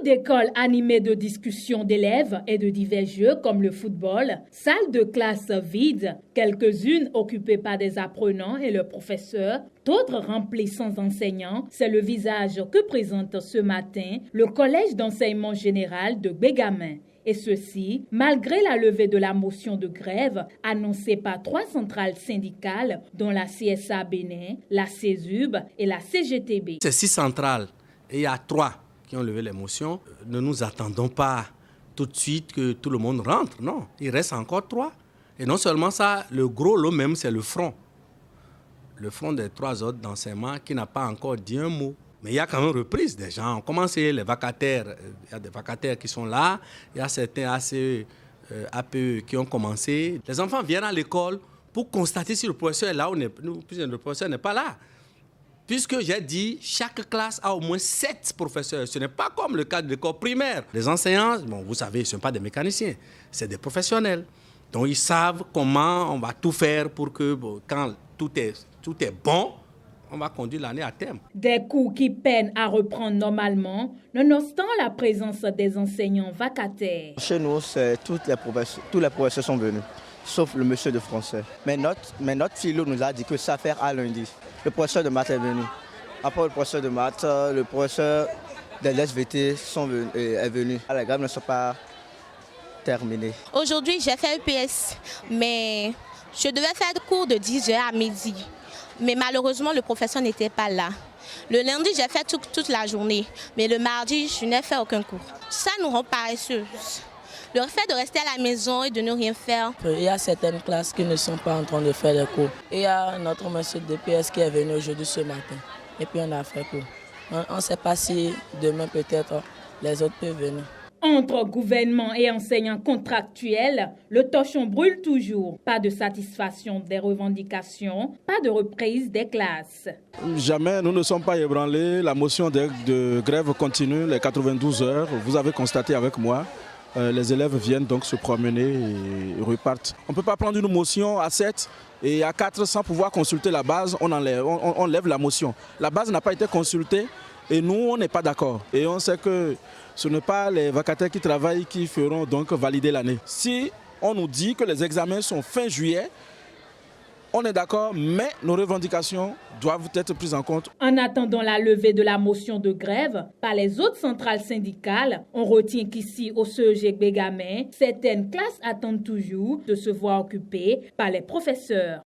d'école animée de discussions d'élèves et de divers jeux comme le football, salles de classe vides, quelques-unes occupées par des apprenants et leurs professeurs, d'autres remplies sans enseignants, c'est le visage que présente ce matin le collège d'enseignement général de Bégamin. Et ceci, malgré la levée de la motion de grève annoncée par 3 centrales syndicales, dont la CSA Bénin, la CESUB et la CGTB. Ces 6 centrales, et il y a 3 qui ont levé les motions. Ne nous attendons pas tout de suite que tout le monde rentre, non. Il reste encore 3. Et non seulement ça, le gros lot même, c'est le front. Le front des 3 autres d'enseignement qui n'a pas encore dit un mot. Mais il y a quand même reprise. Des gens ont commencé, les vacataires, il y a des vacataires qui sont là, il y a certains APE qui ont commencé. Les enfants viennent à l'école pour constater si le professeur est là ou le professeur n'est pas là. Puisque j'ai dit, chaque classe a au moins 7 professeurs. Ce n'est pas comme le cas de l'école primaire. Les enseignants, bon, vous savez, ce ne sont pas des mécaniciens, c'est des professionnels. Donc ils savent comment on va tout faire pour que quand tout est bon, on va conduire l'année à terme. Des cours qui peinent à reprendre normalement, nonobstant la présence des enseignants vacataires. Chez nous, tous les professeurs sont venus, sauf le monsieur de français. Mais notre philo nous a dit que ça fait à lundi. Le professeur de maths est venu. Après le professeur de maths, le professeur des SVT est venu. Les grèves ne sont pas terminées. Aujourd'hui, j'ai fait EPS, mais je devais faire le cours de 10h à midi. Mais malheureusement, le professeur n'était pas là. Le lundi, j'ai fait toute la journée, mais le mardi, je n'ai fait aucun cours. Ça nous rend paresseux. Le fait de rester à la maison et de ne rien faire. Il y a certaines classes qui ne sont pas en train de faire les cours. Et il y a notre monsieur de PS qui est venu aujourd'hui ce matin. Et puis on a fait cours. On ne sait pas si demain peut-être les autres peuvent venir. Entre gouvernement et enseignants contractuels, le torchon brûle toujours. Pas de satisfaction des revendications, pas de reprise des classes. Jamais nous ne sommes pas ébranlés. La motion de grève continue les 92 heures. Vous avez constaté avec moi. Les élèves viennent donc se promener et repartent. On ne peut pas prendre une motion à 7 et à 4 sans pouvoir consulter la base. On lève la motion. La base n'a pas été consultée et nous, on n'est pas d'accord. Et on sait que ce n'est pas les vacataires qui travaillent qui feront donc valider l'année. Si on nous dit que les examens sont fin juillet, on est d'accord, mais nos revendications doivent être prises en compte. En attendant la levée de la motion de grève par les autres centrales syndicales, on retient qu'ici au CEG Bégamin, certaines classes attendent toujours de se voir occupées par les professeurs.